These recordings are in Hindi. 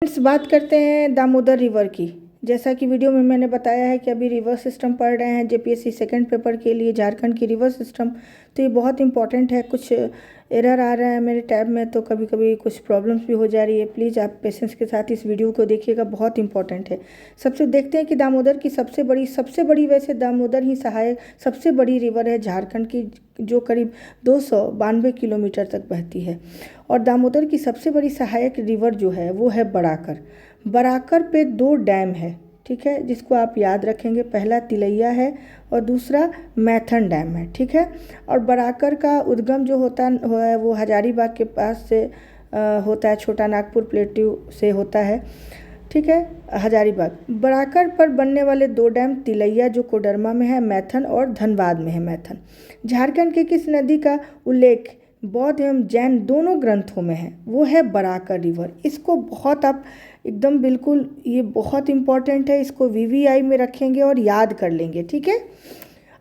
फ्रेंड्स, बात करते हैं दामोदर रिवर की। जैसा कि वीडियो में मैंने बताया है कि अभी रिवर सिस्टम पढ़ रहे हैं जेपीएससी सेकंड पेपर के लिए, झारखंड की रिवर सिस्टम। तो ये बहुत इंपॉर्टेंट है। कुछ एरर आ रहा है मेरे टैब में, तो कभी कभी कुछ प्रॉब्लम्स भी हो जा रही है। प्लीज़ आप पेशेंस के साथ इस वीडियो को देखिएगा, बहुत इंपॉर्टेंट है। सबसे देखते हैं कि दामोदर की सबसे बड़ी वैसे दामोदर ही सहायक सबसे बड़ी रिवर है झारखंड की, जो करीब 292 किलोमीटर तक बहती है। और दामोदर की सबसे बड़ी सहायक रिवर जो है वो है बराकर। बराकर पे 2 डैम है, ठीक है, जिसको आप याद रखेंगे। पहला तिलैया है और दूसरा मैथन डैम है, ठीक है। और बराकर का उद्गम जो होता है वो हजारीबाग के पास से होता है, छोटा नागपुर प्लेट्यू से होता है, ठीक है, हजारीबाग। बराकर पर बनने वाले 2 डैम, तिलैया जो कोडरमा में है, मैथन और धनबाद में है मैथन। झारखंड के किस नदी का उल्लेख बौद्ध एवं जैन दोनों ग्रंथों में है? वो है बराकर रिवर। इसको बहुत आप एकदम बिल्कुल, ये बहुत इंपॉर्टेंट है, इसको वीवीआई में रखेंगे और याद कर लेंगे, ठीक है।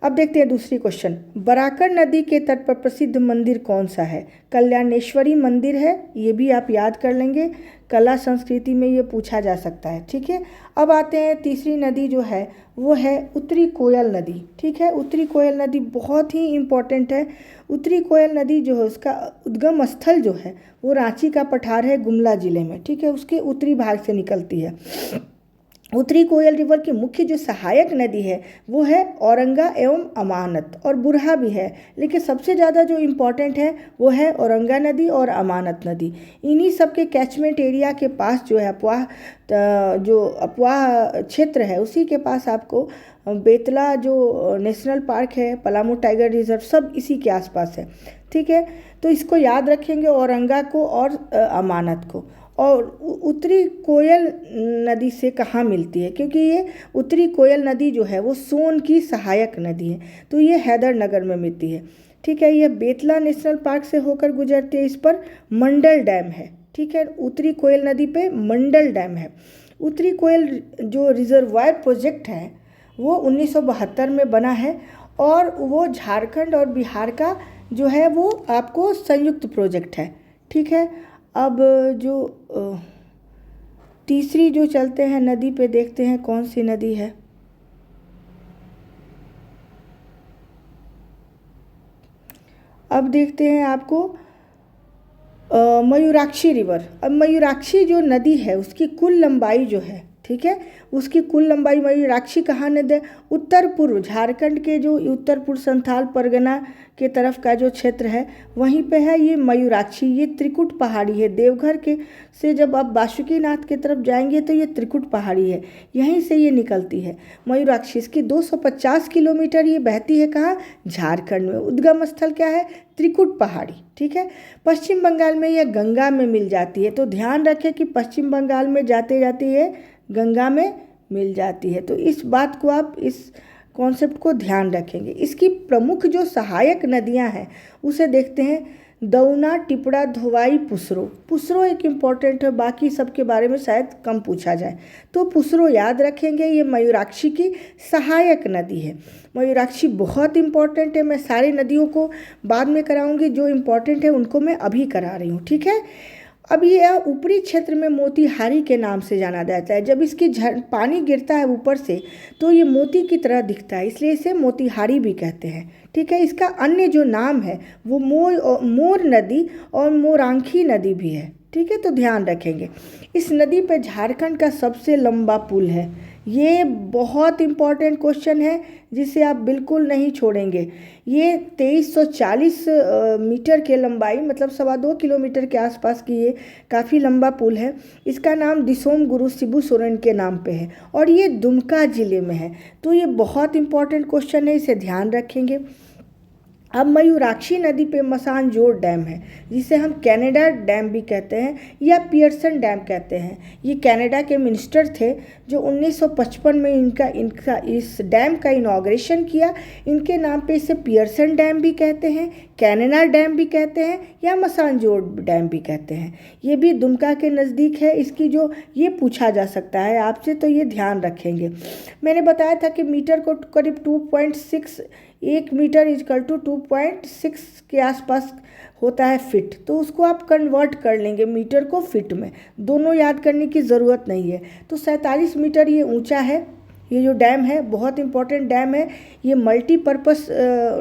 अब देखते हैं दूसरी क्वेश्चन। बराकर नदी के तट पर प्रसिद्ध मंदिर कौन सा है? कल्याणेश्वरी मंदिर है, ये भी आप याद कर लेंगे। कला संस्कृति में ये पूछा जा सकता है, ठीक है। अब आते हैं तीसरी नदी जो है वो है उत्तरी कोयल नदी, ठीक है। उत्तरी कोयल नदी बहुत ही इम्पोर्टेंट है। उत्तरी कोयल नदी जो है उसका उद्गम स्थल जो है वो रांची का पठार है, गुमला जिले में, ठीक है, उसके उत्तरी भाग से निकलती है। उत्तरी कोयल रिवर की मुख्य जो सहायक नदी है वो है औरंगा एवं अमानत, और बुरहा भी है, लेकिन सबसे ज़्यादा जो इम्पोर्टेंट है वो है औरंगा नदी और अमानत नदी। इन्हीं सब के कैचमेंट एरिया के पास जो है अफवाह क्षेत्र है, उसी के पास आपको बेतला जो नेशनल पार्क है, पलामू टाइगर रिजर्व, सब इसी के आसपास है, ठीक है। तो इसको याद रखेंगे, औरंगा को और अमानत को। और उत्तरी कोयल नदी से कहाँ मिलती है? क्योंकि ये उत्तरी कोयल नदी जो है वो सोन की सहायक नदी है, तो ये हैदरनगर में मिलती है, ठीक है। ये बेतला नेशनल पार्क से होकर गुजरती है। इस पर मंडल डैम है, ठीक है। उत्तरी कोयल नदी पे मंडल डैम है। उत्तरी कोयल जो रिजर्वायर प्रोजेक्ट है वो 1972 में बना है, और वो झारखंड और बिहार का जो है वो आपको संयुक्त प्रोजेक्ट है, ठीक है। अब जो तीसरी जो चलते हैं नदी पे, देखते हैं कौन सी नदी है। अब देखते हैं आपको मयूराक्षी रिवर। अब मयूराक्षी जो नदी है उसकी कुल लंबाई जो है, ठीक है, उसकी कुल लंबाई, मयूराक्षी कहाँ नदी है? उत्तर पूर्व झारखंड के जो उत्तर पूर्व संथाल परगना के तरफ का जो क्षेत्र है वहीं पे है ये मयूराक्षी। ये त्रिकुट पहाड़ी है। देवघर के से जब आप बासुकीनाथ की तरफ जाएंगे तो ये त्रिकुट पहाड़ी है, यहीं से ये निकलती है मयूराक्षी। इसकी 250 किलोमीटर ये बहती है कहाँ? झारखंड में। उद्गम स्थल क्या है? त्रिकुट पहाड़ी, ठीक है। पश्चिम बंगाल में यह गंगा में मिल जाती है, तो ध्यान रखें कि पश्चिम बंगाल में जाते जाते ये गंगा में मिल जाती है। तो इस बात को आप, इस कॉन्सेप्ट को ध्यान रखेंगे। इसकी प्रमुख जो सहायक नदियां हैं उसे देखते हैं। दौना, टिपड़ा, धोवाई, पुसरो। पुसरो एक इम्पॉर्टेंट है, बाकी सबके बारे में शायद कम पूछा जाए, तो पुसरो याद रखेंगे। ये मयूराक्षी की सहायक नदी है। मयूराक्षी बहुत इम्पॉर्टेंट है। मैं सारी नदियों को बाद में कराऊंगी, जो इम्पॉर्टेंट है उनको मैं अभी करा रही हूँ, ठीक है। अब ये ऊपरी क्षेत्र में मोतीहारी के नाम से जाना जाता है। जब इसकी पानी गिरता है ऊपर से तो ये मोती की तरह दिखता है, इसलिए इसे मोतीहारी भी कहते हैं, ठीक है। इसका अन्य जो नाम है वो मोर नदी और मोरांखी नदी भी है, ठीक है, तो ध्यान रखेंगे। इस नदी पर झारखंड का सबसे लंबा पुल है। ये बहुत इम्पॉर्टेंट क्वेश्चन है जिसे आप बिल्कुल नहीं छोड़ेंगे। ये 2340 मीटर के लंबाई, मतलब 2.25 किलोमीटर के आसपास की ये काफ़ी लंबा पुल है। इसका नाम दिसोम गुरु शिबू सोरेन के नाम पे है, और ये दुमका जिले में है। तो ये बहुत इम्पॉर्टेंट क्वेश्चन है, इसे ध्यान रखेंगे। अब मयूराक्षी नदी पे मसानजोर डैम है, जिसे हम कनाडा डैम भी कहते हैं या पियर्सन डैम कहते हैं। ये कनाडा के मिनिस्टर थे जो 1955 में इनका इस डैम का इनॉग्रेशन किया। इनके नाम पे इसे पियर्सन डैम भी कहते हैं, कनाडा डैम भी कहते हैं, या मसानजोर डैम भी कहते हैं। ये भी दुमका के नज़दीक है। इसकी जो ये पूछा जा सकता है आपसे, तो ये ध्यान रखेंगे। मैंने बताया था कि मीटर को करीब 2.6 1 मीटर इजकल टू 2.6 के आसपास होता है फिट। तो उसको आप कन्वर्ट कर लेंगे मीटर को फिट में, दोनों याद करने की ज़रूरत नहीं है। तो 47 मीटर ये ऊंचा है। ये जो डैम है बहुत इम्पोर्टेंट डैम है, ये मल्टीपर्पस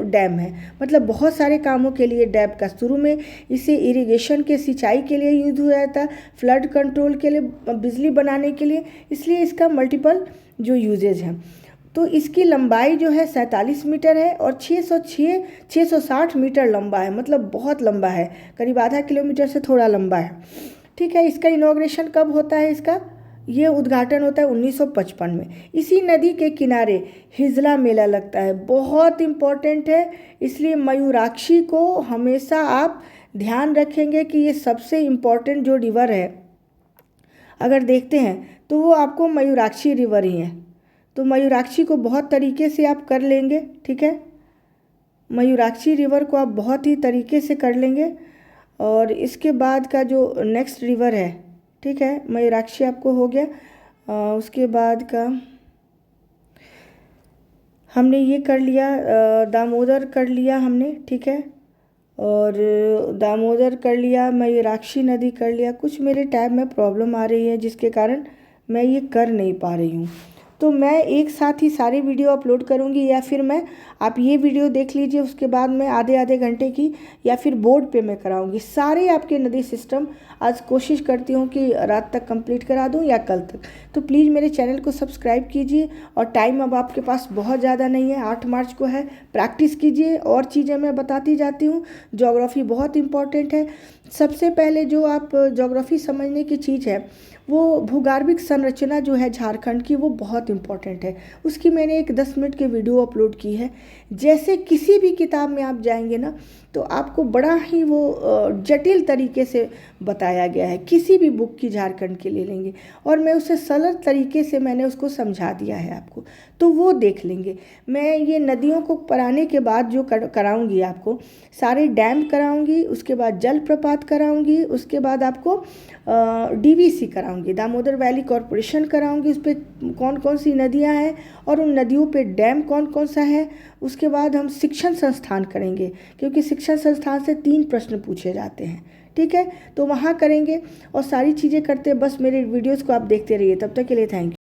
डैम है, मतलब बहुत सारे कामों के लिए डैम का शुरू में इसे इरिगेशन के सिंचाई के लिए यूज हुआ था, फ्लड कंट्रोल के लिए, बिजली बनाने के लिए, इसलिए इसका मल्टीपल जो यूजेज हैं। तो इसकी लंबाई जो है 47 मीटर है और 660 मीटर लंबा है, मतलब बहुत लंबा है, करीब आधा किलोमीटर से थोड़ा लंबा है। ठीक है, इसका इनॉग्रेशन कब होता है? इसका ये उद्घाटन होता है 1955 में। इसी नदी के किनारे हिजला मेला लगता है, बहुत इम्पोर्टेंट है, इसलिए मयूराक्षी को हमेशा आप ध्यान रखेंगे कि ये सबसे इम्पोर्टेंट जो रिवर है अगर देखते हैं तो वो आपको मयूराक्षी रिवर ही है। तो मयूराक्षी को बहुत तरीके से आप कर लेंगे। ठीक है, मयूराक्षी रिवर को आप बहुत ही तरीके से कर लेंगे। और इसके बाद का जो नेक्स्ट रिवर है, ठीक है, मयूराक्षी आपको हो गया। उसके बाद का हमने ये कर लिया, दामोदर कर लिया हमने, ठीक है, और दामोदर कर लिया, मयूराक्षी नदी कर लिया। कुछ मेरे टैब में प्रॉब्लम आ रही है जिसके कारण मैं ये कर नहीं पा रही हूँ। तो मैं एक साथ ही सारे वीडियो अपलोड करूँगी, या फिर आप ये वीडियो देख लीजिए, उसके बाद मैं आधे आधे घंटे की या फिर बोर्ड पे मैं कराऊँगी सारे आपके नदी सिस्टम। आज कोशिश करती हूँ कि रात तक कंप्लीट करा दूँ या कल तक। तो प्लीज़ मेरे चैनल को सब्सक्राइब कीजिए। और टाइम अब आपके पास बहुत ज़्यादा नहीं है, 8 मार्च को है, प्रैक्टिस कीजिए, और चीज़ें मैं बताती जाती हूँ। ज्योग्राफी बहुत इंपॉर्टेंट है। सबसे पहले जो आप ज्योग्राफी समझने की चीज़ है वो भूगर्भिक संरचना जो है झारखंड की, वो बहुत इम्पॉर्टेंट है। उसकी मैंने एक 10 मिनट की वीडियो अपलोड की है। जैसे किसी भी किताब में आप जाएंगे ना तो आपको बड़ा ही वो जटिल तरीके से बताया गया है। किसी भी बुक की झारखंड के ले लेंगे और मैं उसे सरल तरीके से मैंने उसको समझा दिया है आपको, तो वो देख लेंगे। मैं ये नदियों को पढ़ाने के बाद जो कराऊंगी आपको, सारे डैम कराऊंगी, उसके बाद जलप्रपात कराऊंगी, उसके बाद आपको डीवीसी कराऊंगी, दामोदर वैली कॉरपोरेशन कराऊंगी, उस पर कौन कौन सी नदियां हैं और उन नदियों पे डैम कौन कौन सा है। उसके बाद हम शिक्षण संस्थान करेंगे, क्योंकि शिक्षण संस्थान से 3 प्रश्न पूछे जाते हैं। ठीक है, तो वहाँ करेंगे और सारी चीज़ें करते, बस मेरे वीडियोज़ को आप देखते रहिए। तब तक के लिए थैंक यू।